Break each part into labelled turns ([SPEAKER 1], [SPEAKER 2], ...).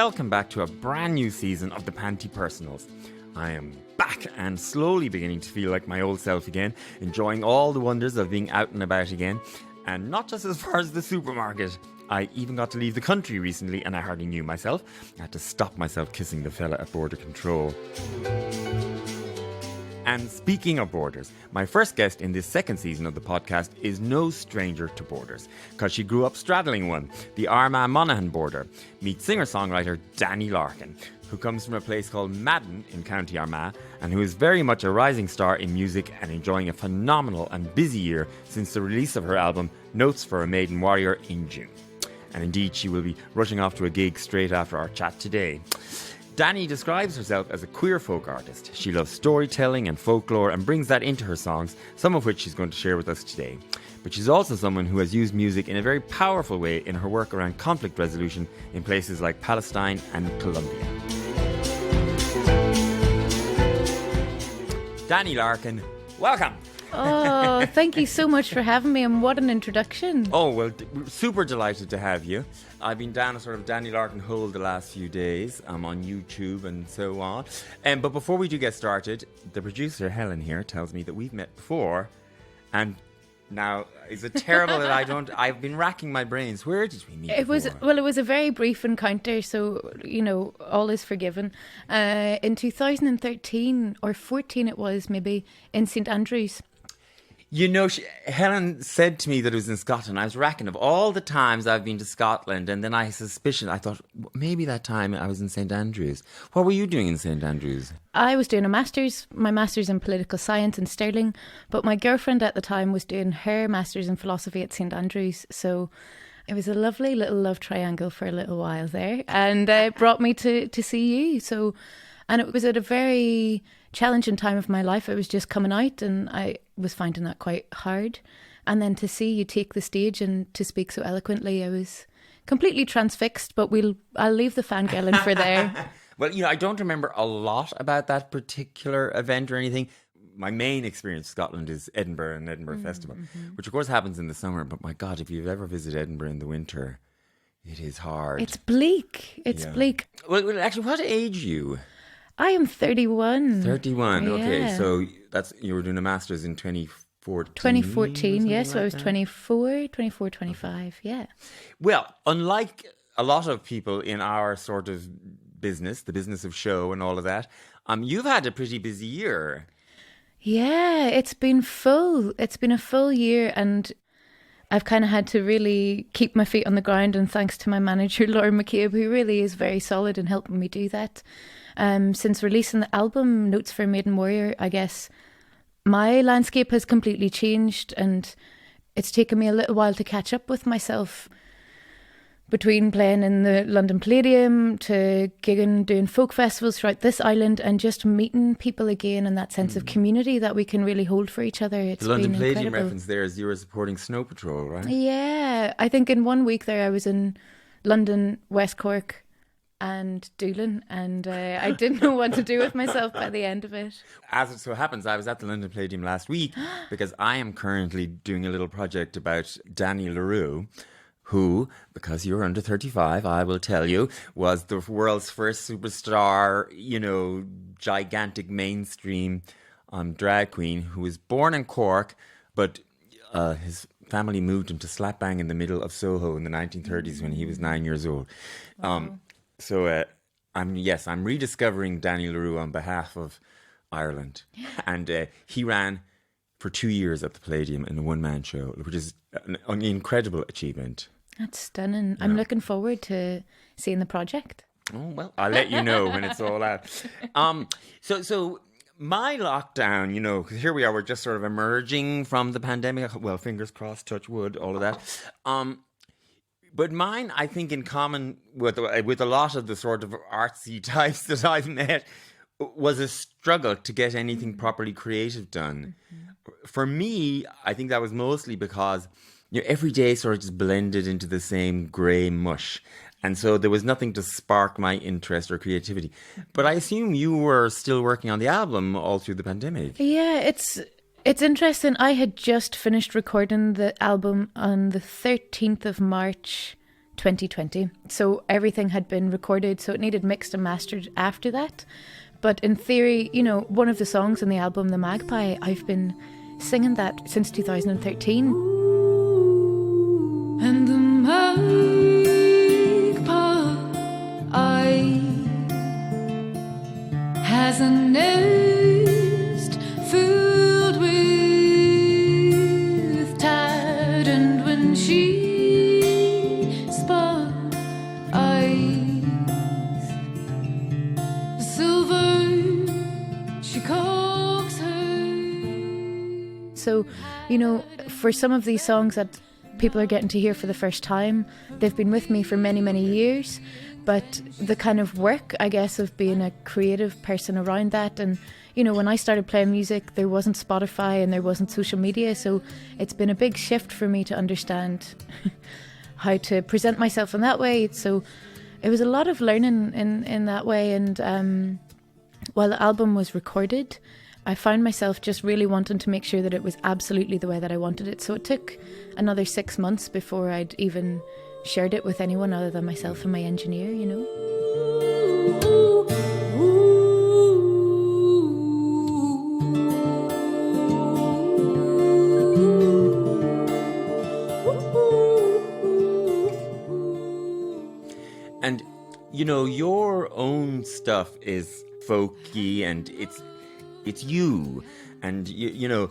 [SPEAKER 1] welcome back to a brand new season of the Panti Personals. I am back and slowly beginning to feel like my old self again, enjoying all the wonders of being out and about again, and not just as far as the supermarket. I even got to leave the country recently and I hardly knew myself. I had to stop myself kissing the fella at border control. And speaking of borders, my first guest in this second season of the podcast is no stranger to borders, because she grew up straddling one, the Armagh-Monaghan border. Meet singer-songwriter Dani Larkin, who comes from a place called Madden in County Armagh, and who is very much a rising star in music and enjoying a phenomenal and busy year since the release of her album Notes for a Maiden Warrior in June. And indeed, she will be rushing off to a gig straight after our chat today. Dani describes herself as a queer folk artist. She loves storytelling and folklore and brings that into her songs, some of which she's going to share with us today. But she's also someone who has used music in a very powerful way in her work around conflict resolution in places like Palestine and Colombia. Dani Larkin, welcome!
[SPEAKER 2] Oh, thank you so much for having me, and what an introduction.
[SPEAKER 1] Oh, well, we're super delighted to have you. I've been down a sort of Dani Larkin hole the last few days. I'm on YouTube and so on. But before we do get started, the producer, Helen here, tells me that we've met before. And now, is it terrible that I've been racking my brains. Where did we meet before?
[SPEAKER 2] It was a very brief encounter, so, all is forgiven. In 2013 or 14 it was, maybe, in St Andrews.
[SPEAKER 1] Helen said to me that it was in Scotland. I was racking of all the times I've been to Scotland, and then I thought maybe that time I was in St Andrews. What were you doing in St Andrews?
[SPEAKER 2] I was doing my master's in political science in Stirling, but my girlfriend at the time was doing her master's in philosophy at St Andrews, so it was a lovely little love triangle for a little while there, and it brought me to see you. And it was at a very challenging time of my life. I was just coming out and I was finding that quite hard. And then to see you take the stage and to speak so eloquently, I was completely transfixed, but I'll leave the fangirling for there.
[SPEAKER 1] Well, I don't remember a lot about that particular event or anything. My main experience in Scotland is Edinburgh and Edinburgh Festival, which of course happens in the summer. But my God, if you've ever visited Edinburgh in the winter, it is hard.
[SPEAKER 2] It's bleak. It's bleak.
[SPEAKER 1] Well, actually, what age are you?
[SPEAKER 2] I am 31.
[SPEAKER 1] 31,
[SPEAKER 2] yeah.
[SPEAKER 1] Okay. So you were doing a master's in 2014?
[SPEAKER 2] 2014, yes. So I was 24, 25, yeah.
[SPEAKER 1] Well, unlike a lot of people in our sort of business, the business of show and all of that, you've had a pretty busy year.
[SPEAKER 2] Yeah, it's been full. It's been a full year, and I've kind of had to really keep my feet on the ground, and thanks to my manager, Laura McCabe, who really is very solid in helping me do that. Since releasing the album Notes for Maiden Warrior, I guess my landscape has completely changed, and it's taken me a little while to catch up with myself. Between playing in the London Palladium to gigging, doing folk festivals throughout this island, and just meeting people again, and that sense of community that we can really hold for each other. It's
[SPEAKER 1] the London
[SPEAKER 2] been
[SPEAKER 1] Palladium
[SPEAKER 2] incredible.
[SPEAKER 1] reference there is you were supporting Snow Patrol, right?
[SPEAKER 2] Yeah, I think in 1 week there I was in London, West Cork and Doolin, and I didn't know what to do with myself by the end of it.
[SPEAKER 1] As it so happens, I was at the London Palladium last week because I am currently doing a little project about Dani Larkin, who, because you're under 35, I will tell you, was the world's first superstar, gigantic mainstream drag queen who was born in Cork, but his family moved him to slap bang in the middle of Soho in the 1930s when he was 9 years old.
[SPEAKER 2] Wow.
[SPEAKER 1] So I'm rediscovering Dani Larkin on behalf of Ireland. And he ran for 2 years at the Palladium in a one-man show, which is an incredible achievement.
[SPEAKER 2] That's stunning. I'm looking forward to seeing the project.
[SPEAKER 1] Oh, well, I'll let you know when it's all out. So my lockdown, because here we are, we're just sort of emerging from the pandemic. Well, fingers crossed, touch wood, all of that. But mine, I think, in common with a lot of the sort of artsy types that I've met, was a struggle to get anything properly creative done. For me, I think that was mostly because every day sort of just blended into the same grey mush. And so there was nothing to spark my interest or creativity. But I assume you were still working on the album all through the pandemic.
[SPEAKER 2] Yeah, it's interesting. I had just finished recording the album on the 13th of March 2020. So everything had been recorded, so it needed mixed and mastered after that. But in theory, you know, one of the songs on the album, The Magpie, I've been singing that since 2013.
[SPEAKER 3] And the magpie has a nest filled with tide, and when she spies silver, she cocks her.
[SPEAKER 2] So, you know, for some of these songs that people are getting to hear for the first time, they've been with me for many, many years. But the kind of work, I guess, of being a creative person around that, and, you know, when I started playing music, there wasn't Spotify and there wasn't social media, so it's been a big shift for me to understand how to present myself in that way. So it was a lot of learning in that way. And while the album was recorded, I found myself just really wanting to make sure that it was absolutely the way that I wanted it. So it took another 6 months before I'd even shared it with anyone other than myself and my engineer, you know.
[SPEAKER 1] And, you know, your own stuff is folky and it's you. And, you know,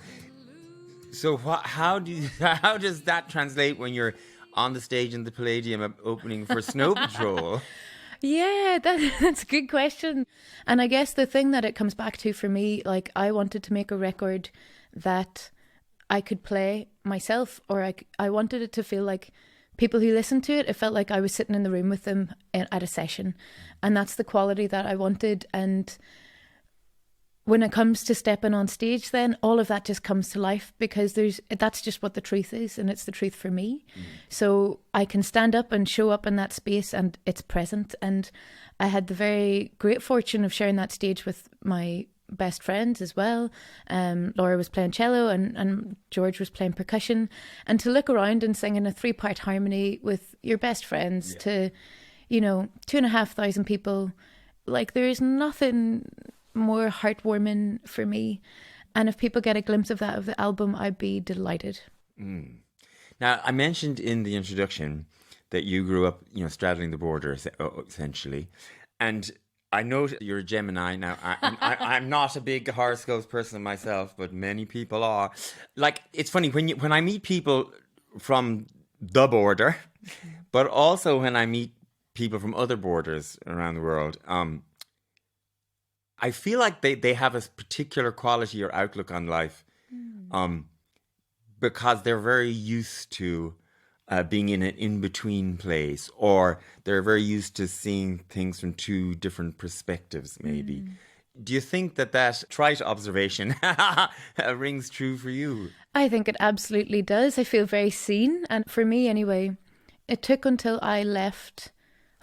[SPEAKER 1] so how does that translate when you're on the stage in the Palladium opening for Snow Patrol?
[SPEAKER 2] Yeah, that's a good question. And I guess the thing that it comes back to for me, like, I wanted to make a record that I could play myself, or I wanted it to feel like people who listened to it, it felt like I was sitting in the room with them at a session. And that's the quality that I wanted. And when it comes to stepping on stage, then all of that just comes to life, because that's just what the truth is, and it's the truth for me. So I can stand up and show up in that space and it's present. And I had the very great fortune of sharing that stage with my best friends as well. Laura was playing cello and George was playing percussion, and to look around and sing in a 3-part harmony with your best friends to, you know, 2,500 people, like, there is nothing more heartwarming for me. And if people get a glimpse of that, of the album, I'd be delighted.
[SPEAKER 1] Now, I mentioned in the introduction that you grew up, you know, straddling the border, essentially. And I know you're a Gemini. Now, I'm not a big horoscopes person myself, but many people are. Like, it's funny, when I meet people from the border, but also when I meet people from other borders around the world, I feel like they have a particular quality or outlook on life, because they're very used to being in an in-between place, or they're very used to seeing things from two different perspectives, maybe. Do you think that trite observation rings true for you?
[SPEAKER 2] I think it absolutely does. I feel very seen. And for me anyway, it took until I left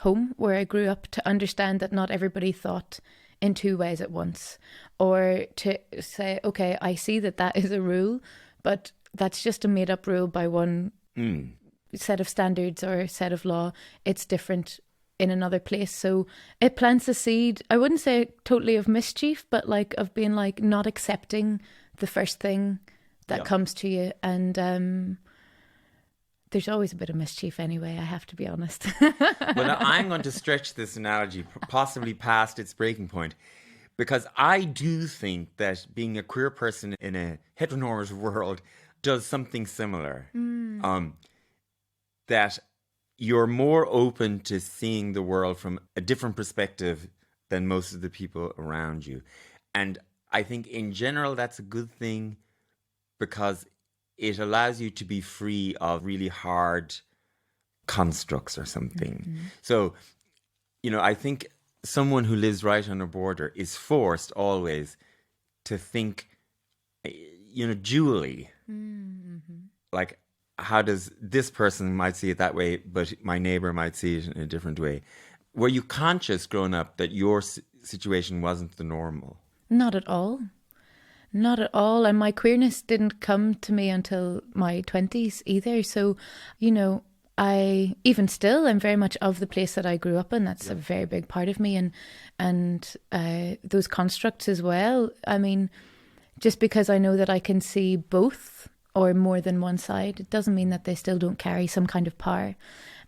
[SPEAKER 2] home, where I grew up, to understand that not everybody thought in two ways at once, or to say, okay, I see that is a rule, but that's just a made up rule by one set of standards or a set of law. It's different in another place. So it plants a seed, I wouldn't say totally of mischief, but like of being like not accepting the first thing that comes to you. And there's always a bit of mischief anyway, I have to be honest.
[SPEAKER 1] Well, now, I'm going to stretch this analogy possibly past its breaking point, because I do think that being a queer person in a heteronormative world does something similar. That you're more open to seeing the world from a different perspective than most of the people around you. And I think in general that's a good thing, because it allows you to be free of really hard constructs or something. So, you know, I think someone who lives right on a border is forced always to think, you know, dually. Like, how does this person might see it that way, but my neighbor might see it in a different way? Were you conscious growing up that your situation wasn't the normal?
[SPEAKER 2] Not at all. Not at all. And my queerness didn't come to me until my 20s either. So, you know, even still, I'm very much of the place that I grew up in. That's a very big part of me, and those constructs as well. I mean, just because I know that I can see both or more than one side, it doesn't mean that they still don't carry some kind of power.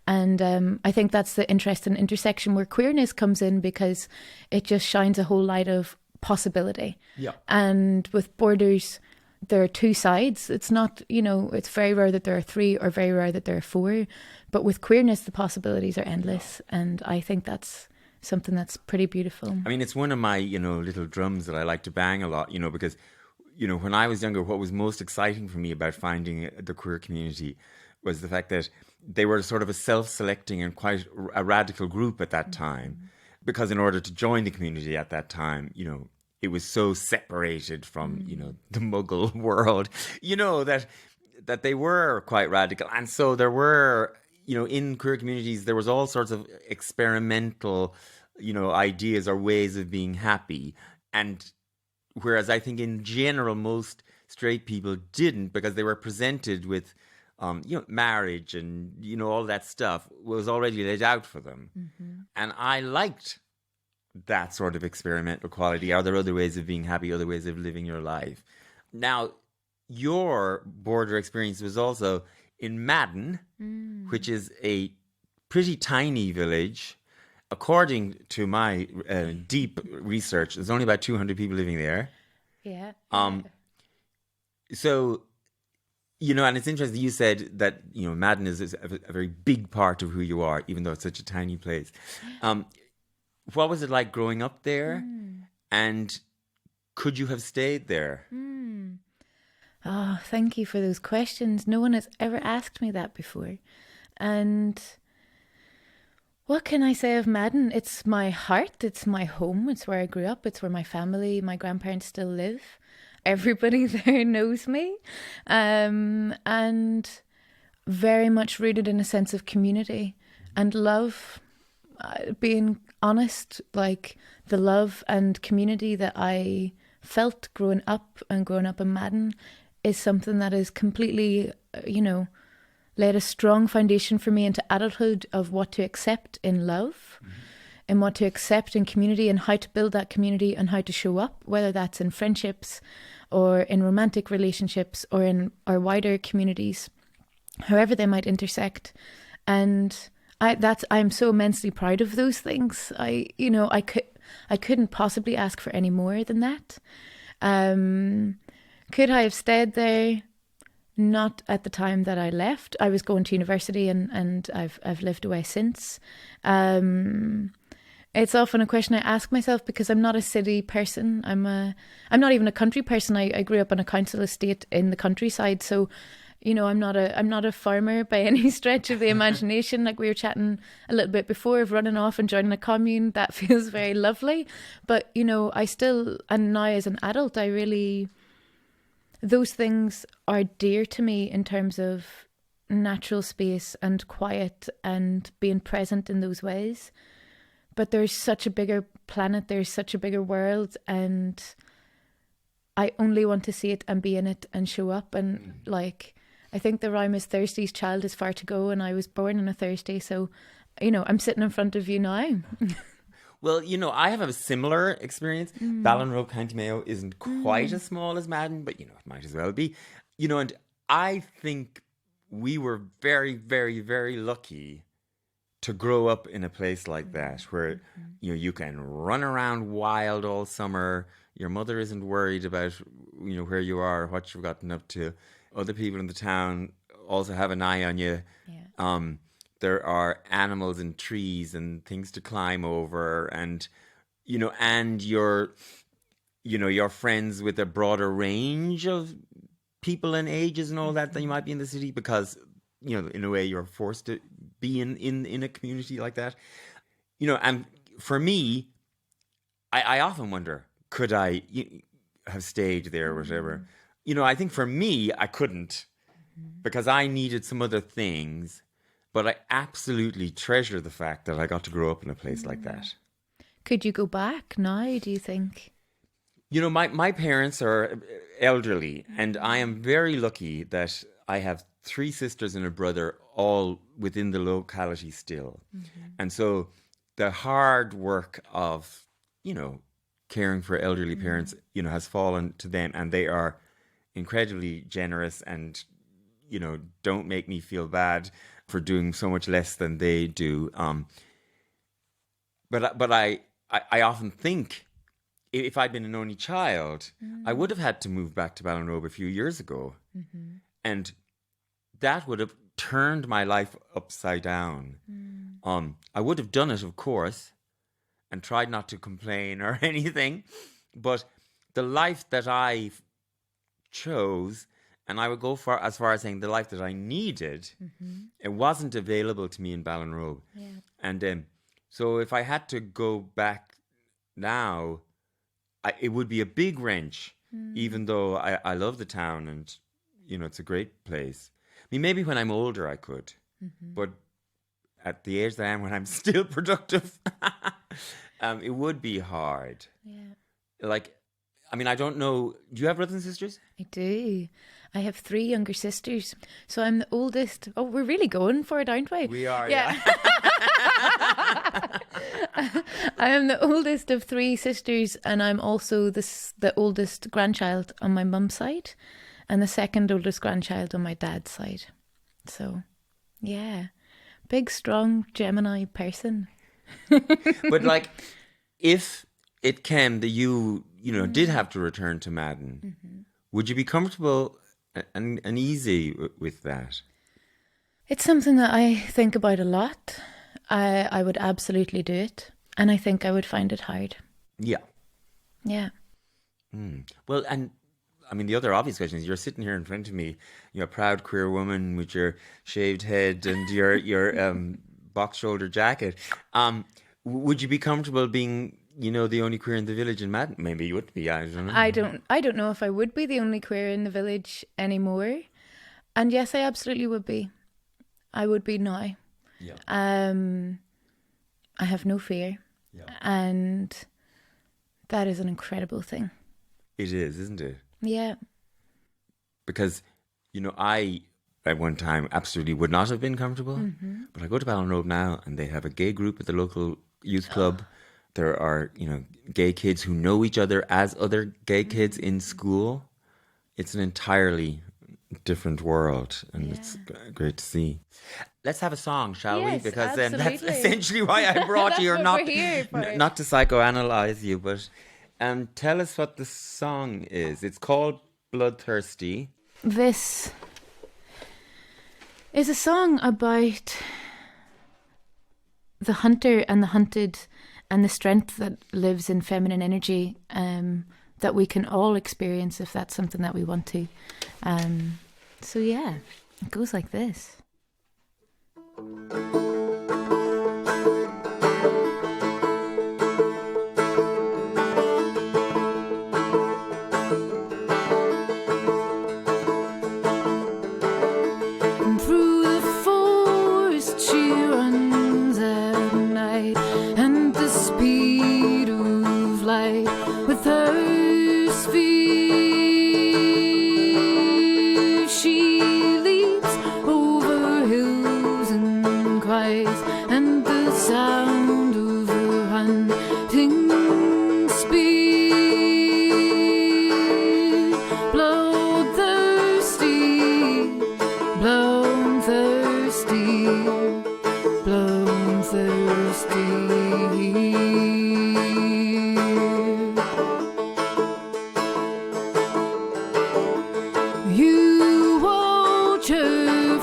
[SPEAKER 2] And I think that's the interesting intersection where queerness comes in, because it just shines a whole light of possibility.
[SPEAKER 1] Yeah.
[SPEAKER 2] And with borders, there are two sides. It's not, it's very rare that there are three or very rare that there are four. But with queerness, the possibilities are endless. And I think that's something that's pretty beautiful.
[SPEAKER 1] I mean, it's one of my, little drums that I like to bang a lot, because, when I was younger, what was most exciting for me about finding the queer community was the fact that they were sort of a self-selecting and quite a radical group at that time. Because in order to join the community at that time, it was so separated from, the Muggle world, that they were quite radical. And so there were, in queer communities, there was all sorts of experimental, ideas or ways of being happy. And whereas I think in general, most straight people didn't, because they were presented with, marriage and, all that stuff was already laid out for them. Mm-hmm. And I liked that sort of experimental quality. Are there other ways of being happy, other ways of living your life? Now, your border experience was also in Madden, which is a pretty tiny village. According to my deep research, there's only about 200 people living there.
[SPEAKER 2] Yeah.
[SPEAKER 1] So, and it's interesting, you said that, Madden is a very big part of who you are, even though it's such a tiny place. What was it like growing up there? And could you have stayed there?
[SPEAKER 2] Oh, thank you for those questions. No one has ever asked me that before. And what can I say of Madden? It's my heart. It's my home. It's where I grew up. It's where my family, my grandparents still live. Everybody there knows me. And very much rooted in a sense of community and love. Being honest, like the love and community that I felt growing up in Madden is something that is completely, laid a strong foundation for me into adulthood of what to accept in love and what to accept in community and how to build that community and how to show up, whether that's in friendships or in romantic relationships or in our wider communities, however they might intersect. And I'm so immensely proud of those things. I couldn't possibly ask for any more than that. Could I have stayed there? Not at the time that I left. I was going to university and I've lived away since. It's often a question I ask myself because I'm not a city person. I'm not even a country person. I grew up on a council estate in the countryside, so I'm not a farmer by any stretch of the imagination. Like we were chatting a little bit before of running off and joining a commune. That feels very lovely. But, I still, and now as an adult, those things are dear to me in terms of natural space and quiet and being present in those ways. But there's such a bigger planet, there's such a bigger world, and I only want to see it and be in it and show up. And I think the rhyme is Thursday's child is far to go, and I was born on a Thursday, so I'm sitting in front of you now.
[SPEAKER 1] Well, I have a similar experience. Ballinrobe, County Mayo isn't quite as small as Madden, but it might as well be. And I think we were very, very, very lucky to grow up in a place like that where you can run around wild all summer. Your mother isn't worried about where you are or what you've gotten up to. Other people in the town also have an eye on you. Yeah. There are animals and trees and things to climb over, and and you're friends with a broader range of people and ages and all that than you might be in the city, because in a way you're forced to be in a community like that. And for me, I often wonder, could I have stayed there or whatever? I think for me, I couldn't, because I needed some other things. But I absolutely treasure the fact that I got to grow up in a place like that.
[SPEAKER 2] Could you go back now, do you think?
[SPEAKER 1] My parents are elderly, and I am very lucky that I have 3 sisters and a brother, all within the locality still. And so the hard work of, caring for elderly parents, has fallen to them, and they are incredibly generous and, don't make me feel bad for doing so much less than they do. But I often think if I'd been an only child, I would have had to move back to Ballinrobe a few years ago. And that would have turned my life upside down. I would have done it, of course, and tried not to complain or anything. But the life that I chose, and I would go as far as saying the life that I needed, it wasn't available to me in Ballinrobe.
[SPEAKER 2] Yeah.
[SPEAKER 1] And so if I had to go back now, it would be a big wrench, even though I love the town and, it's a great place. I mean, maybe when I'm older I could, but at the age that I am, when I'm still productive, it would be hard.
[SPEAKER 2] Yeah.
[SPEAKER 1] Like, I mean, I don't know. Do you have brothers and sisters?
[SPEAKER 2] I do. I have 3 younger sisters. So I'm the oldest. Oh, we're really going for it, aren't we?
[SPEAKER 1] We are,
[SPEAKER 2] yeah. I am the oldest of 3 sisters, and I'm also the oldest grandchild on my mum's side and the second oldest grandchild on my dad's side. So, yeah. Big, strong Gemini person.
[SPEAKER 1] But like, if it came that you did have to return to Madden, would you be comfortable and easy with that?
[SPEAKER 2] It's something that I think about a lot. I would absolutely do it. And I think I would find it hard.
[SPEAKER 1] Yeah.
[SPEAKER 2] Yeah.
[SPEAKER 1] Well, and I mean, the other obvious question is, you're sitting here in front of me, you're a proud queer woman with your shaved head and your box shoulder jacket. Would you be comfortable being, the only queer in the village in Madden? Maybe you would be. I don't know.
[SPEAKER 2] I don't know if I would be the only queer in the village anymore. And yes, I absolutely would be. I would be now.
[SPEAKER 1] Yeah.
[SPEAKER 2] I have no fear.
[SPEAKER 1] Yeah.
[SPEAKER 2] And that is an incredible thing.
[SPEAKER 1] It is, isn't it?
[SPEAKER 2] Yeah.
[SPEAKER 1] Because, I, at one time, absolutely would not have been comfortable. But I go to Ballinrobe now, and they have a gay group at the local youth club. There are, gay kids who know each other as other gay kids in school. It's an entirely different world, and it's great to see. Let's have a song, shall we? Because that's essentially why I brought you. Or not, not to psychoanalyze you, but tell us what the song is. It's called Bloodthirsty.
[SPEAKER 2] This is a song about the hunter and the hunted, and the strength that lives in feminine energy, that we can all experience if that's something that we want to. So yeah, it goes like this.
[SPEAKER 3] With her sphere, she leaps over hills and cries, and the sound of her hunting spear. Bloodthirsty, bloodthirsty, bloodthirsty.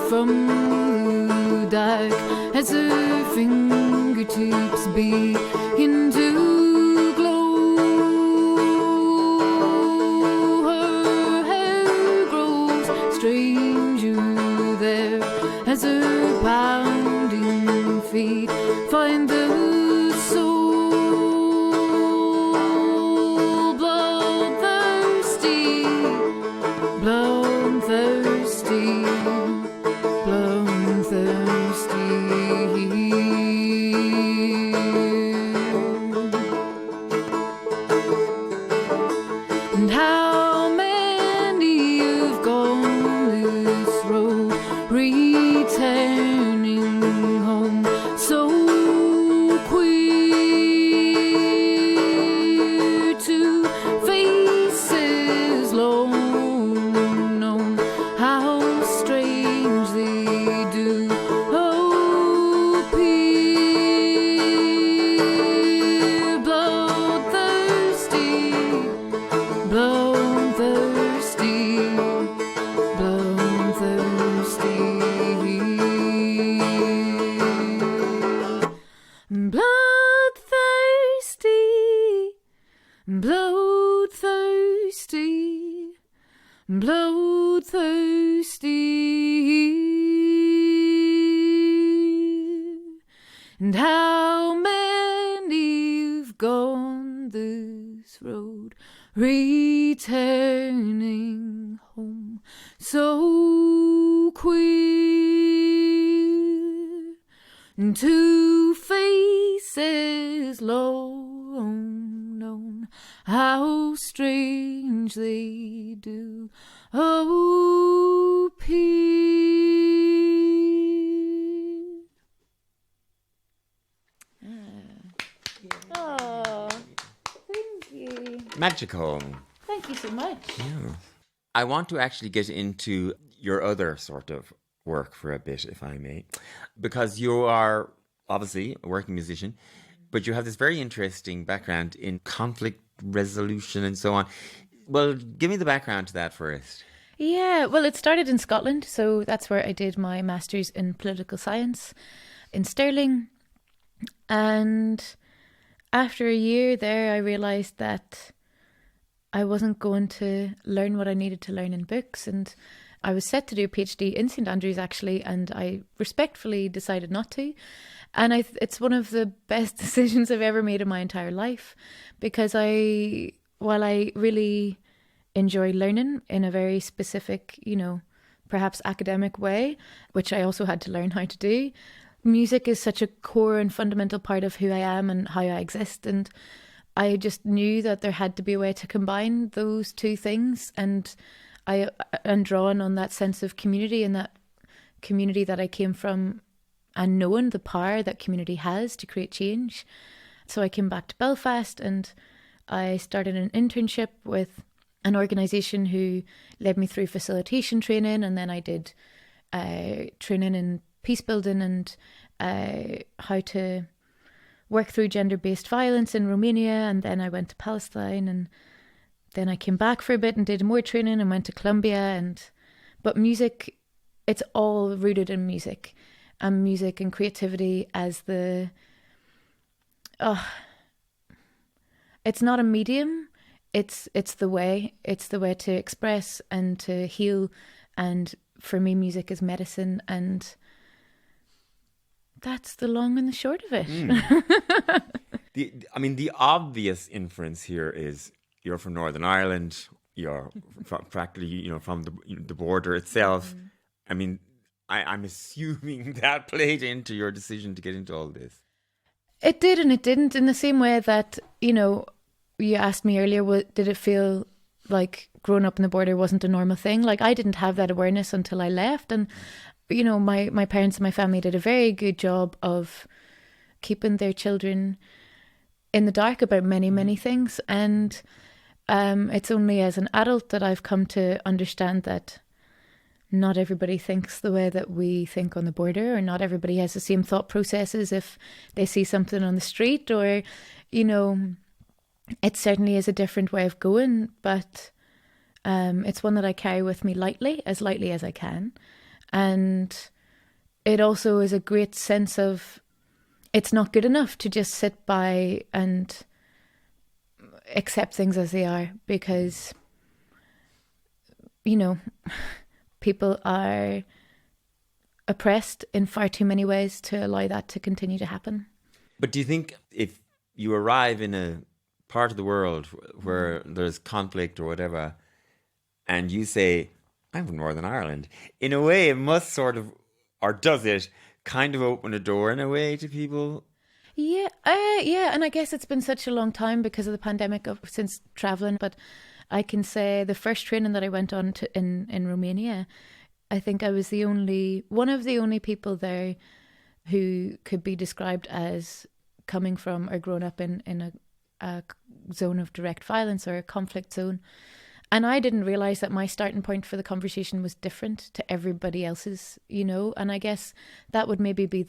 [SPEAKER 3] From the dark as her fingertips begin to glow, her hair grows stranger there as her pounding feet find the soul. Bloodthirsty, bloodthirsty, bloodthirsty. bloodthirsty. And how many've gone this road, returning home so queer, to faces long known, how strange they do appear.
[SPEAKER 2] Oh, thank you.
[SPEAKER 1] Magical.
[SPEAKER 2] Thank you so much.
[SPEAKER 1] Yeah. I want to actually get into your other sort of work for a bit, if I may, because you are obviously a working musician, but you have this very interesting background in conflict resolution and so on. Well, give me the background to that first.
[SPEAKER 2] Yeah, well, it started in Scotland, so that's where I did my master's in political science in Stirling. And after a year there, I realised that I wasn't going to learn what I needed to learn in books. And I was set to do a PhD in St Andrews, actually, and I respectfully decided not to. And it's one of the best decisions I've ever made in my entire life, because while I really enjoy learning in a very specific, perhaps academic way, which I also had to learn how to do, music is such a core and fundamental part of who I am and how I exist. And I just knew that there had to be a way to combine those two things. And I am drawn on that sense of community and that community that I came from, and knowing the power that community has to create change. So I came back to Belfast and I started an internship with an organisation who led me through facilitation training, and then I did training in peace building and how to work through gender-based violence in Romania, and then I went to Palestine, and then I came back for a bit and did more training and went to Colombia. But music, it's all rooted in music, and music and creativity as it's not a medium, it's the way to express and to heal. And for me, music is medicine, and that's the long and the short of it.
[SPEAKER 1] The obvious inference here is you're from Northern Ireland, you're practically, from the border itself. Mm-hmm. I'm assuming that played into your decision to get into all this.
[SPEAKER 2] It did and it didn't, in the same way that, you asked me earlier, did it feel like growing up in the border wasn't a normal thing? Like, I didn't have that awareness until I left. And, my parents and my family did a very good job of keeping their children in the dark about many, many things. And it's only as an adult that I've come to understand that not everybody thinks the way that we think on the border, or not everybody has the same thought processes if they see something on the street, or, it certainly is a different way of going, but it's one that I carry with me lightly as I can. And it also is a great sense of, it's not good enough to just sit by and accept things as they are, because, people are oppressed in far too many ways to allow that to continue to happen.
[SPEAKER 1] But do you think if you arrive in a part of the world where there's conflict or whatever, and you say, I'm from Northern Ireland, in a way it must sort of, or does it kind of open a door in a way to people?
[SPEAKER 2] Yeah, and I guess it's been such a long time because of the pandemic since travelling, but I can say the first training that I went on to in Romania, I think I was one of the only people there who could be described as coming from or grown up in a zone of direct violence or a conflict zone. And I didn't realise that my starting point for the conversation was different to everybody else's, and I guess that would maybe be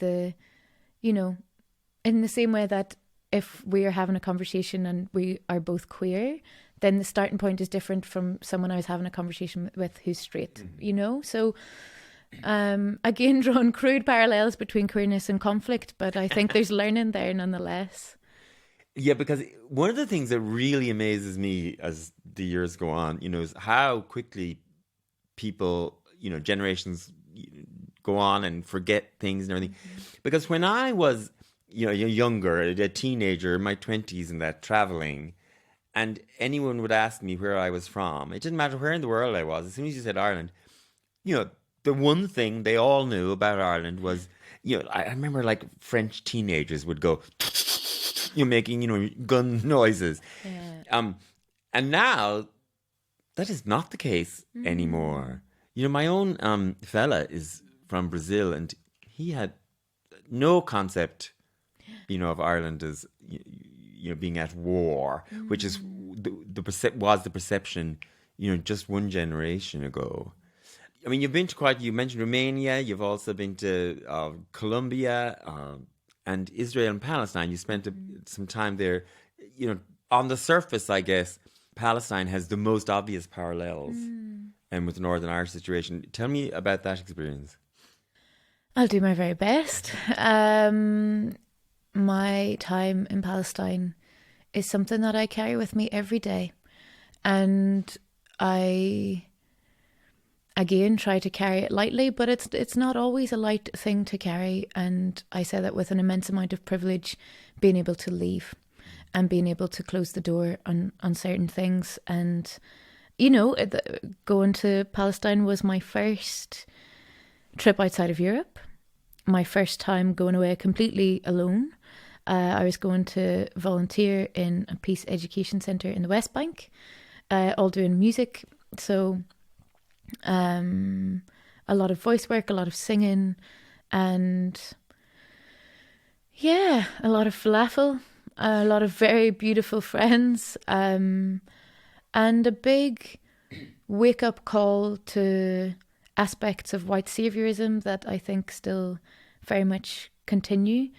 [SPEAKER 2] in the same way that if we are having a conversation and we are both queer, then the starting point is different from someone I was having a conversation with who's straight, So again, drawing crude parallels between queerness and conflict, but I think there's learning there nonetheless.
[SPEAKER 1] Yeah, because one of the things that really amazes me as the years go on, is how quickly people, generations go on and forget things and everything. Because when I was, younger, a teenager, in my 20s and that, traveling, and anyone would ask me where I was from, it didn't matter where in the world I was. As soon as you said Ireland, the one thing they all knew about Ireland was, I remember like French teenagers would go, making, gun noises.
[SPEAKER 2] Yeah.
[SPEAKER 1] And now that is not the case anymore. My own fella is from Brazil, and he had no concept, of Ireland as, being at war, which is was the perception, just one generation ago. I mean, you mentioned Romania, you've also been to Colombia and Israel and Palestine. You spent some time there. On the surface, I guess, Palestine has the most obvious parallels and with the Northern Irish situation. Tell me about that experience.
[SPEAKER 2] I'll do my very best. My time in Palestine is something that I carry with me every day. And I, again, try to carry it lightly, but it's not always a light thing to carry. And I say that with an immense amount of privilege, being able to leave and being able to close the door on certain things. And, going to Palestine was my first trip outside of Europe, my first time going away completely alone. I was going to volunteer in a peace education centre in the West Bank, all doing music. So a lot of voice work, a lot of singing, and a lot of falafel, a lot of very beautiful friends, and a big wake-up call to aspects of white saviorism that I think still very much continue.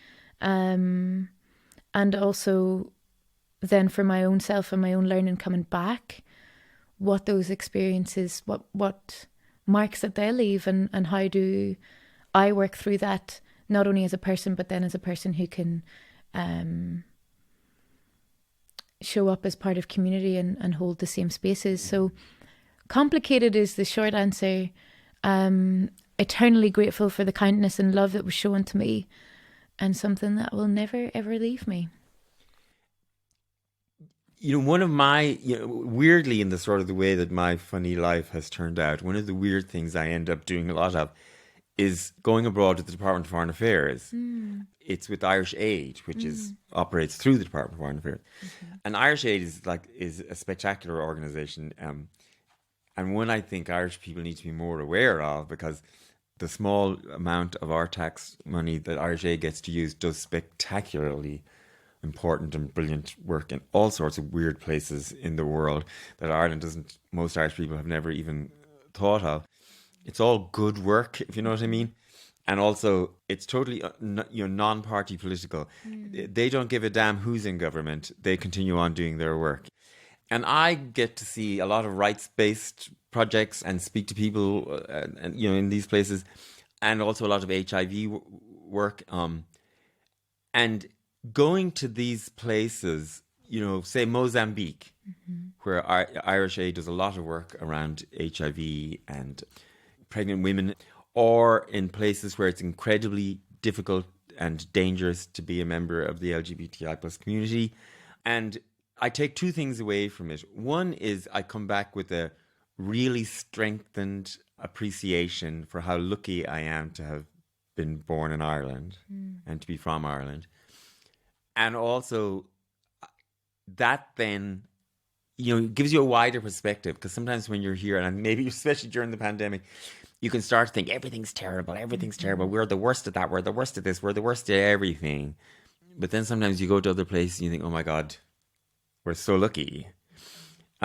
[SPEAKER 2] And also then for my own self and my own learning coming back, what those experiences, what marks that they leave, and how do I work through that, not only as a person, but then as a person who can show up as part of community and hold the same spaces. So complicated is the short answer. Eternally grateful for the kindness and love that was shown to me, and something that will never ever leave me.
[SPEAKER 1] One of my, weirdly, in the sort of the way that my funny life has turned out, one of the weird things I end up doing a lot of is going abroad to the Department of Foreign Affairs. It's with Irish Aid, which operates through the Department of Foreign Affairs. And Irish Aid is a spectacular organisation, and one I think Irish people need to be more aware of, because the small amount of our tax money that Irish Aid gets to use does spectacularly important and brilliant work in all sorts of weird places in the world that Ireland doesn't, most Irish people have never even thought of. It's all good work, if you know what I mean. And also, it's totally non-party political. They don't give a damn who's in government. They continue on doing their work. And I get to see a lot of rights-based projects and speak to people, in these places, and also a lot of HIV work. And going to these places, say Mozambique, where Irish Aid does a lot of work around HIV and pregnant women, or in places where it's incredibly difficult and dangerous to be a member of the LGBTI plus community. And I take two things away from it. One is I come back with a really strengthened appreciation for how lucky I am to have been born in Ireland and to be from Ireland. And also that then, gives you a wider perspective, because sometimes when you're here, and maybe especially during the pandemic, you can start to think everything's terrible, we're the worst at that, we're the worst at this, we're the worst at everything. But then sometimes you go to other places and you think, oh my God, we're so lucky.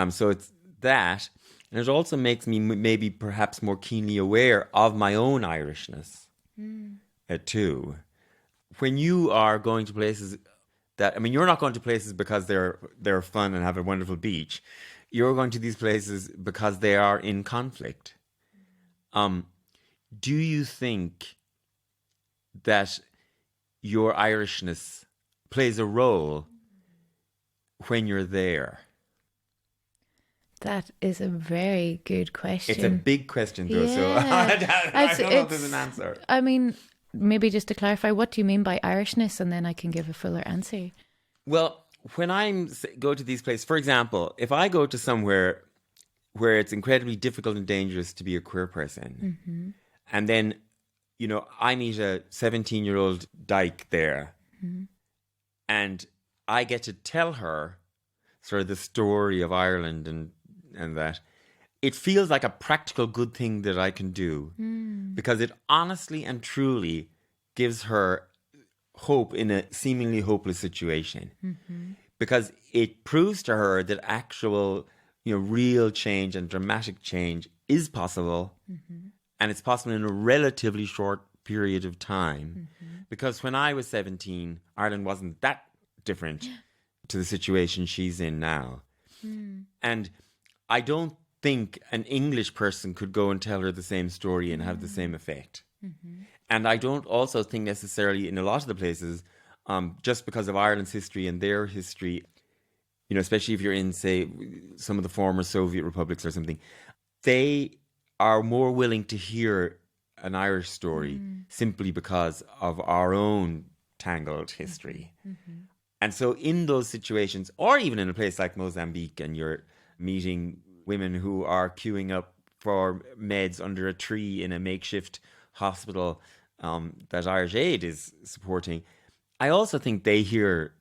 [SPEAKER 1] So it's that. And it also makes me maybe perhaps more keenly aware of my own Irishness too. When you are going to places you're not going to places because they're fun and have a wonderful beach. You're going to these places because they are in conflict. Do you think that your Irishness plays a role when you're there?
[SPEAKER 2] That is a very good question.
[SPEAKER 1] It's a big question, though, so
[SPEAKER 2] Yeah.
[SPEAKER 1] I don't know if there's an answer.
[SPEAKER 2] I mean, maybe just to clarify, what do you mean by Irishness? And then I can give a fuller answer.
[SPEAKER 1] Well, when I go to these places, for example, if I go to somewhere where it's incredibly difficult and dangerous to be a queer person, and then, you know, I meet a 17-year-old dyke there, and I get to tell her sort of the story of Ireland and that, it feels like a practical good thing that I can do, because it honestly and truly gives her hope in a seemingly hopeless situation, because it proves to her that actual, you know, real change and dramatic change is possible, and it's possible in a relatively short period of time. Because when I was 17, Ireland wasn't that different to the situation she's in now. And I don't think an English person could go and tell her the same story and have the same effect. And I don't also think necessarily in a lot of the places, just because of Ireland's history and their history, you know, especially if you're in, say, some of the former Soviet republics or something, they are more willing to hear an Irish story simply because of our own tangled history. And so in those situations, or even in a place like Mozambique, and you're meeting women who are queuing up for meds under a tree in a makeshift hospital that Irish Aid is supporting, I also think they hear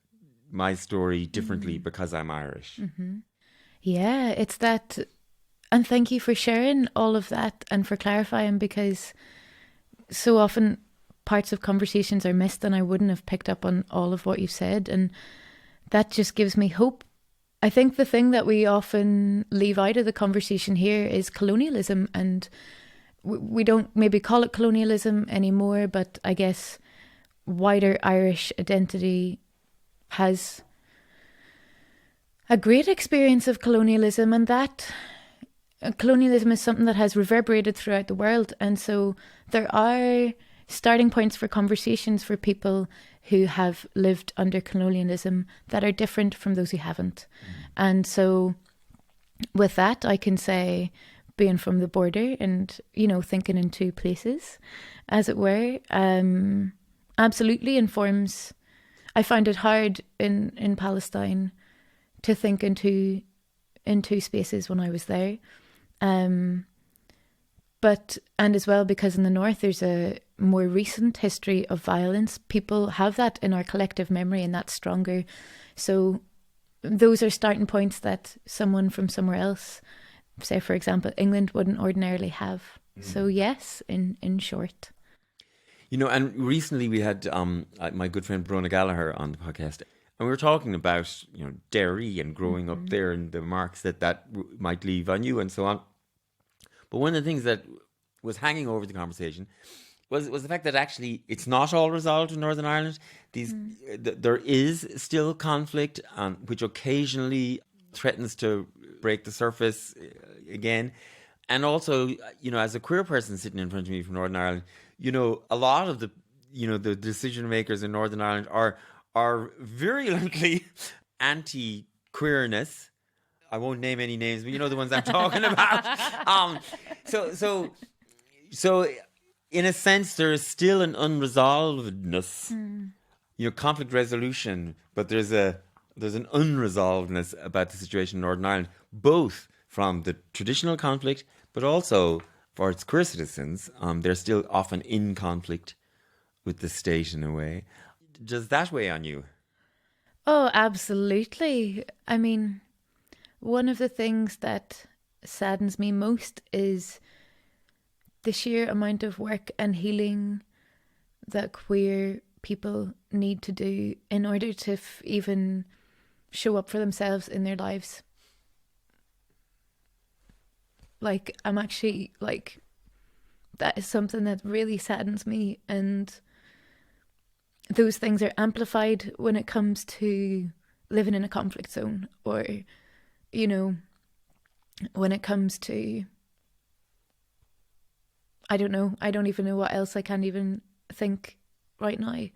[SPEAKER 1] my story differently because I'm Irish.
[SPEAKER 2] Yeah, it's that. And thank you for sharing all of that and for clarifying, because so often parts of conversations are missed and I wouldn't have picked up on all of what you've said. And that just gives me hope. I think the thing that we often leave out of the conversation here is colonialism, and we don't maybe call it colonialism anymore, but I guess wider Irish identity has a great experience of colonialism, and that colonialism is something that has reverberated throughout the world. And so there are starting points for conversations for people who have lived under colonialism that are different from those who haven't. And so with that, I can say, being from the border and, you know, thinking in two places, as it were, absolutely informs. I find it hard in Palestine to think in two spaces when I was there. But, and as well, because in the north there's a more recent history of violence, people have that in our collective memory, and that's stronger. So those are starting points that someone from somewhere else, say for example England, wouldn't ordinarily have. So yes, in short.
[SPEAKER 1] You know, and recently we had my good friend Brona Gallagher on the podcast, and we were talking about, you know, Derry and growing up there and the marks that might leave on you and so on. But one of the things that was hanging over the conversation was the fact that actually it's not all resolved in Northern Ireland. There is still conflict, which occasionally threatens to break the surface again. And also, you know, as a queer person sitting in front of me from Northern Ireland, you know, a lot of the decision makers in Northern Ireland are virulently anti-queerness. I won't name any names, but you know the ones I'm talking about. So in a sense, there is still an unresolvedness, you know, conflict resolution, but there's an unresolvedness about the situation in Northern Ireland, both from the traditional conflict, but also for its queer citizens. They're still often in conflict with the state in a way. Does that weigh on you?
[SPEAKER 2] Oh, absolutely. I mean, one of the things that saddens me most is the sheer amount of work and healing that queer people need to do in order to even show up for themselves in their lives. Like, I'm actually, like, that is something that really saddens me. And those things are amplified when it comes to living in a conflict zone, or, you know, when it comes to, I don't know. I don't even know what else. I can't even think right now.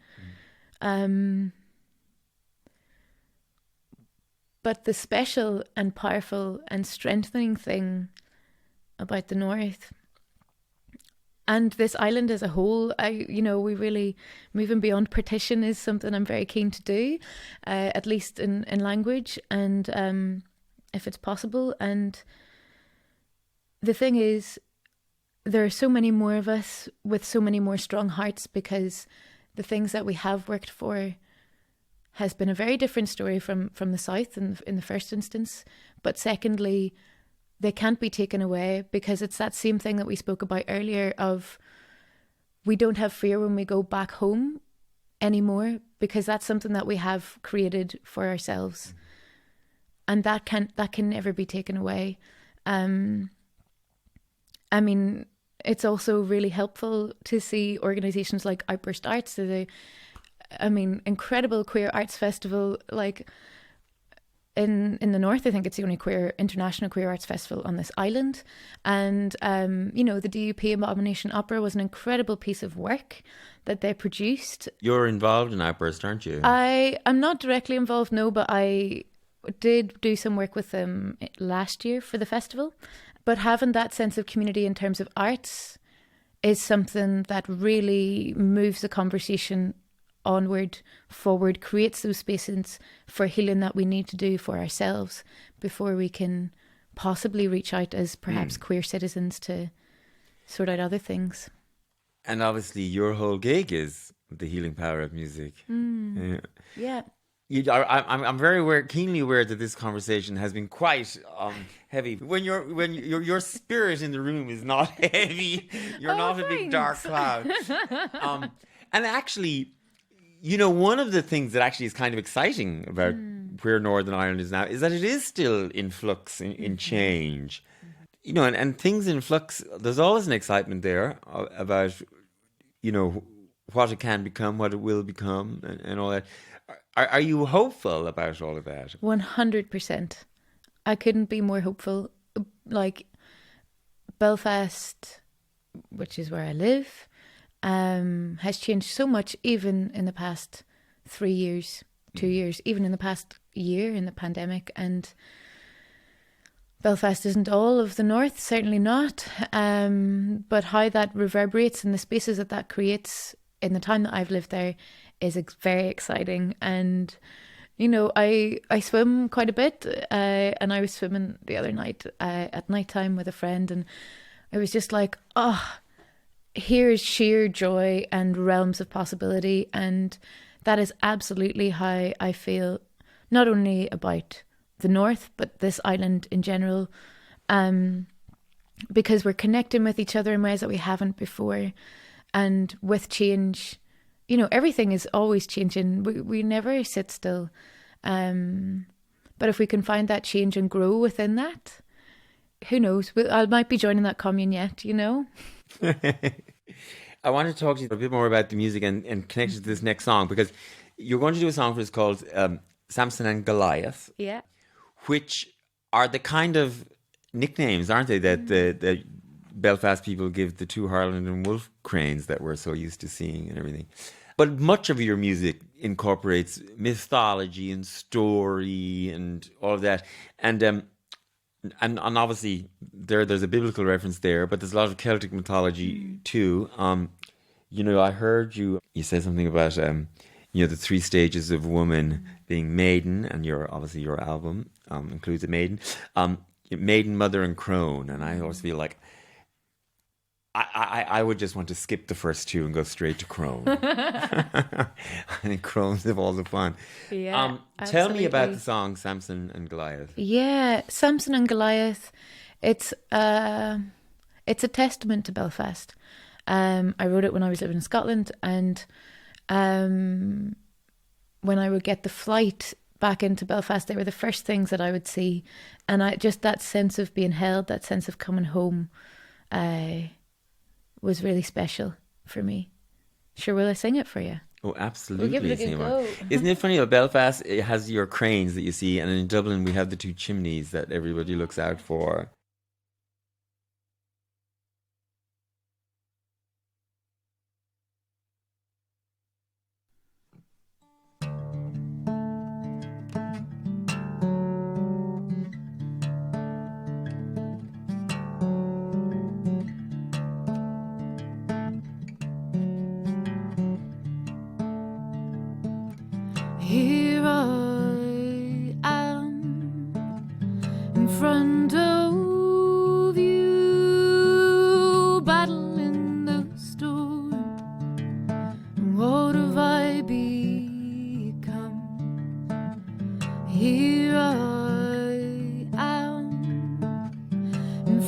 [SPEAKER 2] But the special and powerful and strengthening thing about the North and this island as a whole, we really, moving beyond partition is something I'm very keen to do, at least in language, and if it's possible. And the thing is, there are so many more of us with so many more strong hearts, because the things that we have worked for has been a very different story from the South in the first instance. But secondly, they can't be taken away, because it's that same thing that we spoke about earlier of we don't have fear when we go back home anymore, because that's something that we have created for ourselves. And that can never be taken away. I mean, it's also really helpful to see organisations like Outburst Arts, incredible queer arts festival, like in the North. I think it's the only international queer arts festival on this island. And, the DUP Abomination Opera was an incredible piece of work that they produced.
[SPEAKER 1] You're involved in Outburst, aren't you?
[SPEAKER 2] I'm not directly involved, no, but I did do some work with them last year for the festival. But having that sense of community in terms of arts is something that really moves the conversation onward, forward, creates those spaces for healing that we need to do for ourselves before we can possibly reach out as perhaps queer citizens to sort out other things.
[SPEAKER 1] And obviously your whole gig is the healing power of music.
[SPEAKER 2] Yeah.
[SPEAKER 1] I'm very keenly aware that this conversation has been quite heavy. When your spirit in the room is not heavy, you're not a big dark cloud. And actually, one of the things that actually is kind of exciting about where Northern Ireland is now is that it is still in flux, in change. And things in flux, there's always an excitement there about, what it can become, what it will become, and all that. Are you hopeful about all of that?
[SPEAKER 2] 100%. I couldn't be more hopeful. Like, Belfast, which is where I live, has changed so much, even in the past 3 years, 2 years, even in the past year in the pandemic. And Belfast isn't all of the North, certainly not. But how that reverberates and the spaces that creates in the time that I've lived there is very exciting. And I swim quite a bit, and I was swimming the other night at nighttime with a friend, and I was just like, here's sheer joy and realms of possibility. And that is absolutely how I feel, not only about the North but this island in general, because we're connecting with each other in ways that we haven't before. And with change, everything is always changing. We never sit still. But if we can find that change and grow within that, who knows? I might be joining that commune yet,
[SPEAKER 1] I want to talk to you a bit more about the music and connect it to this next song, because you're going to do a song for us called Samson and Goliath.
[SPEAKER 2] Yeah.
[SPEAKER 1] Which are the kind of nicknames, aren't they, that the Belfast people give the two Harland and Wolff cranes that we're so used to seeing and everything. But much of your music incorporates mythology and story and all of that. And obviously there's a biblical reference there, but there's a lot of Celtic mythology too. I heard you say something about the 3 stages of woman being maiden, and your album includes a maiden, maiden, mother, and crone. And I always feel like I would just want to skip the first 2 and go straight to crone. I think crones have all the fun.
[SPEAKER 2] Yeah,
[SPEAKER 1] tell me about the song Samson and Goliath.
[SPEAKER 2] Yeah, Samson and Goliath. It's a testament to Belfast. I wrote it when I was living in Scotland, and when I would get the flight back into Belfast, they were the first things that I would see. And that sense of being held, that sense of coming home, was really special for me. Sure, will I sing it for you?
[SPEAKER 1] Oh, absolutely.
[SPEAKER 2] We'll give it a good go.
[SPEAKER 1] Isn't it funny how Belfast, it has your cranes that you see, and in Dublin we have the 2 chimneys that everybody looks out for.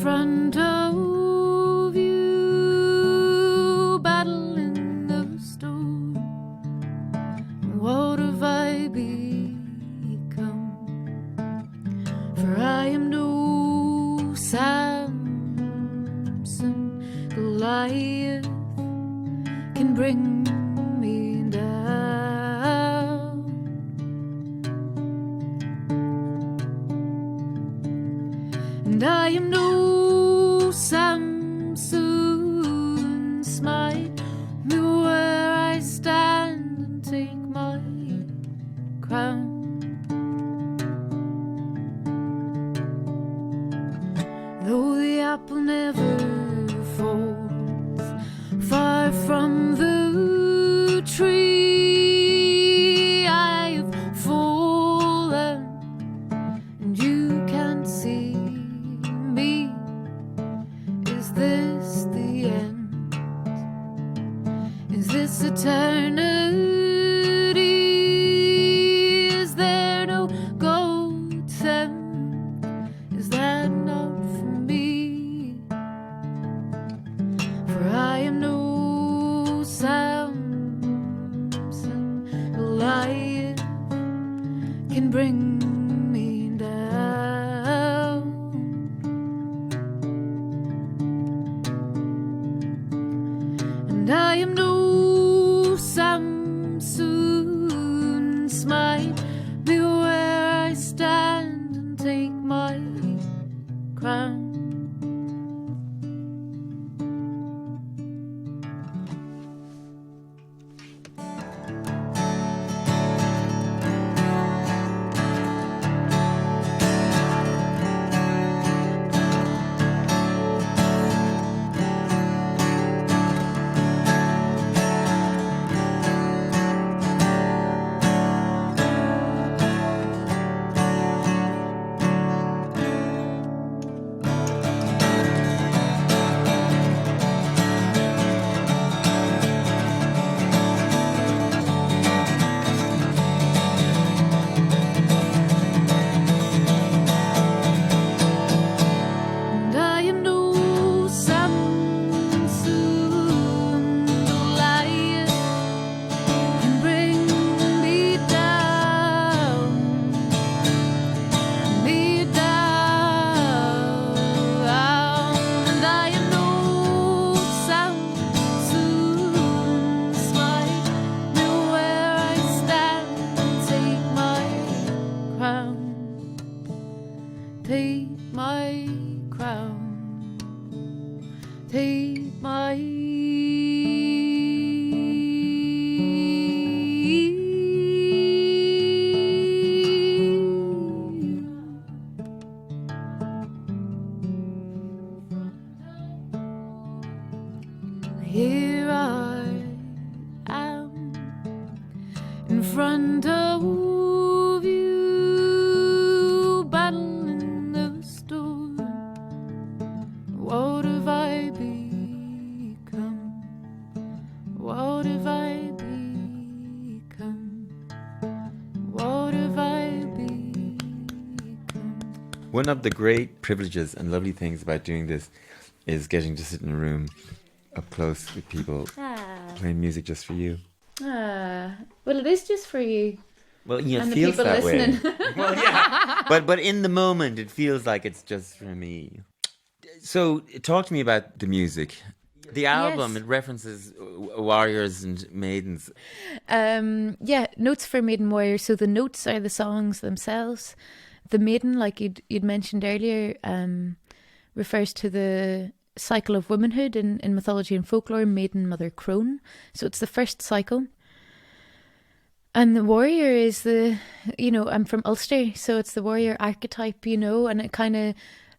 [SPEAKER 3] front of you, battle in the storm. What have I become? For I am no Samson Goliath can bring me down. And I am no Samson, smite me where I stand and take my crown. Though the apple never falls far from the tree, I have fallen and you can't see me. Is this the end? Is this eternity? Is there no gold sent? Is that not for me? For I am no Samson Goliath can bring me down. And I am no Samson, smite me where I stand and take my crown. And I am no Samson Goliath can bring me down, me down. And I am no Samson, smite me where I stand and take my crown. Take my crown. Take my Here I am in front of you, battle in the storm. What have I become? What have I become? What have I become?
[SPEAKER 1] One of the great privileges and lovely things about doing this is getting to sit in a room up close with people playing music just for you.
[SPEAKER 2] Well, it is just for you.
[SPEAKER 1] Well, yeah,
[SPEAKER 2] And
[SPEAKER 1] it
[SPEAKER 2] the
[SPEAKER 1] feels
[SPEAKER 2] people
[SPEAKER 1] that
[SPEAKER 2] listening.
[SPEAKER 1] way. Well, yeah. But in the moment, it feels like it's just for me. So, talk to me about the music. The album,
[SPEAKER 2] Yes.
[SPEAKER 1] it references warriors and maidens.
[SPEAKER 2] Yeah, notes for Maiden Warrior. So the notes are the songs themselves. The maiden, like you'd mentioned earlier, refers to the cycle of womanhood in mythology and folklore, maiden, mother, crone. So it's the first cycle. And the warrior is I'm from Ulster, so it's the warrior archetype, and it kind of,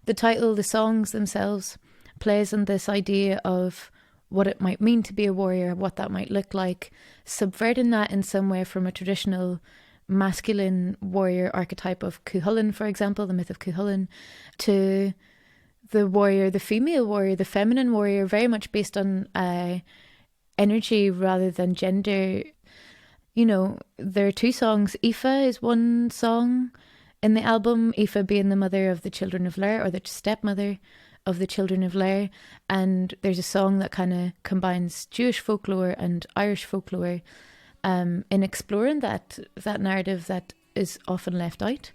[SPEAKER 2] the title, the songs themselves plays on this idea of what it might mean to be a warrior, what that might look like, subverting that in some way from a traditional masculine warrior archetype of Cuchulainn, for example, the myth of Cuchulainn, to the warrior, the female warrior, the feminine warrior, very much based on energy rather than gender. There are two songs. Aoife is one song in the album, Aoife being the mother of the children of Ler, or the stepmother of the children of Lair. And there's a song that kind of combines Jewish folklore and Irish folklore in exploring that narrative that is often left out.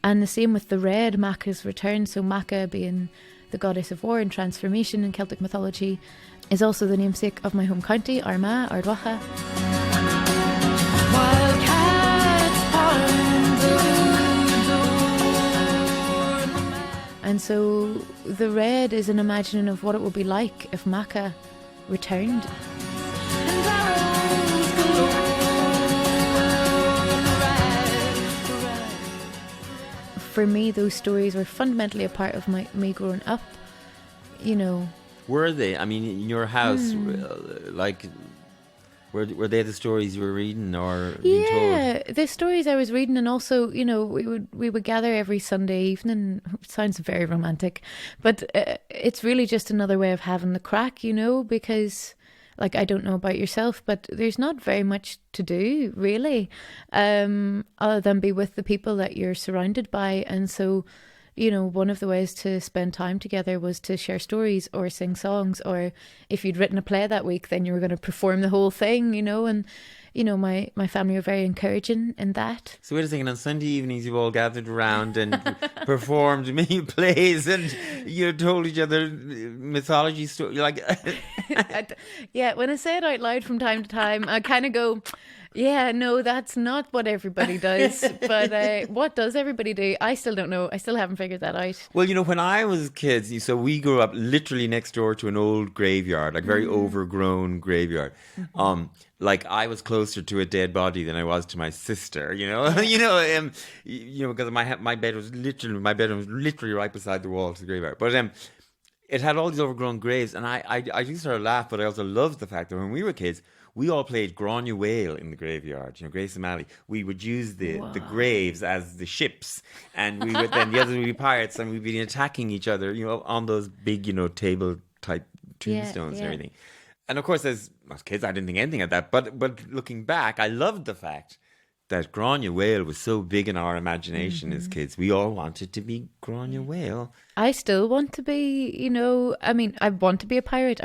[SPEAKER 2] And the same with the red, Maca's return. So Maca, being the goddess of war and transformation in Celtic mythology, is also the namesake of my home county, Armagh, Ardwacha. And so the red is an imagining of what it would be like if Maca returned. For me, those stories were fundamentally a part of me growing up, you know.
[SPEAKER 1] Were they? I mean, in your house, like, were they the stories you were reading or being told?
[SPEAKER 2] Yeah, the stories I was reading, and also, you know, we would gather every Sunday evening. It sounds very romantic, but it's really just another way of having the crack, you know, because, like, I don't know about yourself, but there's not very much to do, really, other than be with the people that you're surrounded by. And so, you know, one of the ways to spend time together was to share stories or sing songs, or if you'd written a play that week, then you were going to perform the whole thing, you know. And, you know, my family were very encouraging in that.
[SPEAKER 1] So wait a second, on Sunday evenings you all gathered around and performed many plays, and you told each other mythology stories, like...
[SPEAKER 2] Yeah, when I say it out loud from time to time, I kind of go... Yeah, no, that's not what everybody does. But what does everybody do? I still don't know. I still haven't figured that out.
[SPEAKER 1] Well, you know, when I was kids, so we grew up literally next door to an old graveyard, like very overgrown graveyard. Like I was closer to a dead body than I was to my sister. You know, because my bedroom was literally right beside the wall to the graveyard. But it had all these overgrown graves, and I used to laugh, but I also loved the fact that when we were kids, we all played Grania Whale in the graveyard, you know, Grace and Mally. We would use the graves as the ships, and we would then the others would be pirates, and we'd be attacking each other, you know, on those big, you know, table type tombstones and everything. And of course, as kids, I didn't think anything of that. But looking back, I loved the fact that Grania Whale was so big in our imagination as kids. We all wanted to be Grania Whale.
[SPEAKER 2] I still want to be, you know, I mean, I want to be a pirate.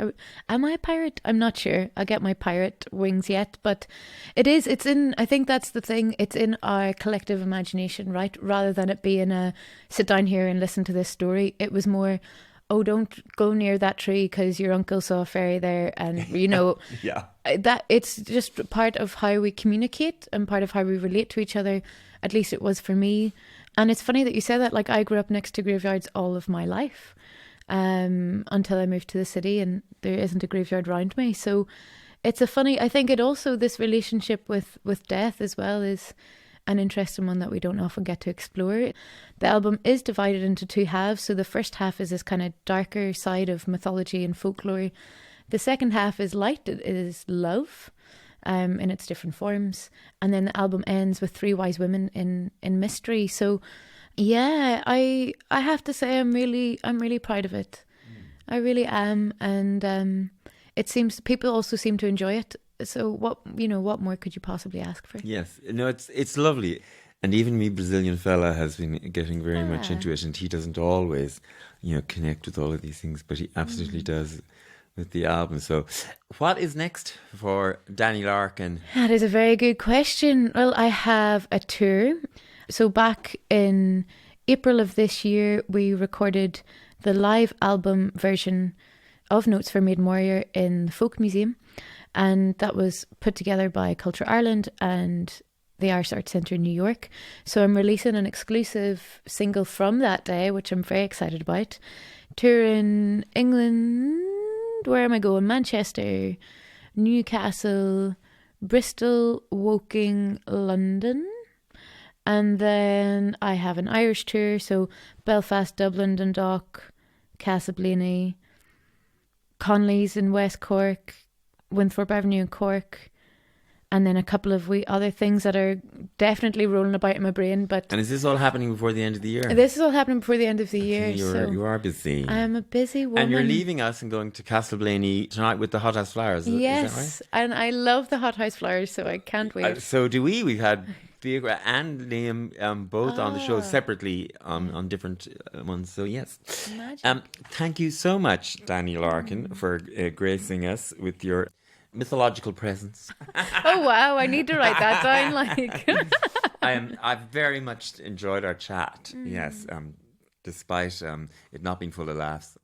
[SPEAKER 2] Am I a pirate? I'm not sure. I'll get my pirate wings yet, but I think that's the thing. It's in our collective imagination, right? Rather than it being a sit down here and listen to this story. It was more, oh, don't go near that tree because your uncle saw a fairy there, and you know, that it's just part of how we communicate and part of how we relate to each other. At least it was for me. And it's funny that you say that. Like, I grew up next to graveyards all of my life, until I moved to the city, and there isn't a graveyard around me. So it's I think it also, this relationship with death as well is an interesting one that we don't often get to explore. The album is divided into two halves. So the first half is this kind of darker side of mythology and folklore. The second half is light. It is love, in its different forms. And then the album ends with three wise women in mystery. So yeah, I have to say I'm really proud of it. I really am. And it seems people also seem to enjoy it. So what more could you possibly ask for?
[SPEAKER 1] Yes, no, it's lovely. And even me, Brazilian fella, has been getting very much into it, and he doesn't always, you know, connect with all of these things, but he absolutely does with the album. So what is next for Dani Larkin?
[SPEAKER 2] That is a very good question. Well, I have a tour. So back in April of this year, we recorded the live album version of Notes for Maiden Warrior in the Folk Museum. And that was put together by Culture Ireland and the Irish Arts Centre in New York. So I'm releasing an exclusive single from that day, which I'm very excited about. Touring England, where am I going? Manchester, Newcastle, Bristol, Woking, London. And then I have an Irish tour, so Belfast, Dublin, Dundalk, Castleblaney, Conley's in West Cork, Winthrop Avenue in Cork, and then a couple of other things that are definitely rolling about in my brain.
[SPEAKER 1] And is this all happening before the end of the year?
[SPEAKER 2] This is all happening before the end of the year.
[SPEAKER 1] You are busy.
[SPEAKER 2] I am a busy woman.
[SPEAKER 1] And you're leaving us and going to Castleblaney tonight with the Hot House Flowers.
[SPEAKER 2] Yes,
[SPEAKER 1] is that right?
[SPEAKER 2] And I love the Hot House Flowers, so I can't wait.
[SPEAKER 1] So do we. We've had Viagra and Liam both on the show separately on different ones. So yes.
[SPEAKER 2] Imagine.
[SPEAKER 1] Thank you so much, Dani Larkin, for gracing us with your mythological presence.
[SPEAKER 2] Oh wow, I need to write that down. Like,
[SPEAKER 1] I've very much enjoyed our chat. Yes, despite it not being full of laughs.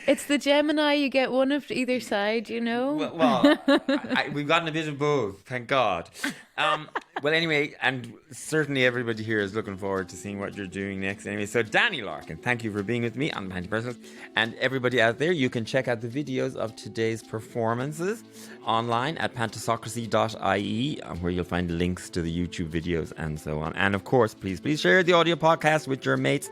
[SPEAKER 2] it's the Gemini. You get one of either side, you know.
[SPEAKER 1] Well, we've gotten a bit of both, thank God. Well, anyway, and certainly everybody here is looking forward to seeing what you're doing next. Anyway, so Dani Larkin, thank you for being with me on Panti Personals. And everybody out there, you can check out the videos of today's performances online at pantisocracy.ie, where you'll find links to the YouTube videos and so on. And of course, please share the audio podcast with your mates.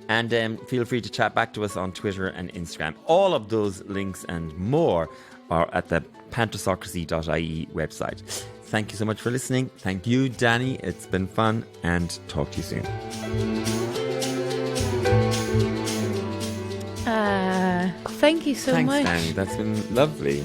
[SPEAKER 1] And feel free to chat back to us on Twitter and Instagram. All of those links and more are at the pantisocracy.ie website. Thank you so much for listening. Thank you, Dani. It's been fun, and talk to you soon.
[SPEAKER 2] Thank you so much.
[SPEAKER 1] Thanks, Dani. That's been lovely.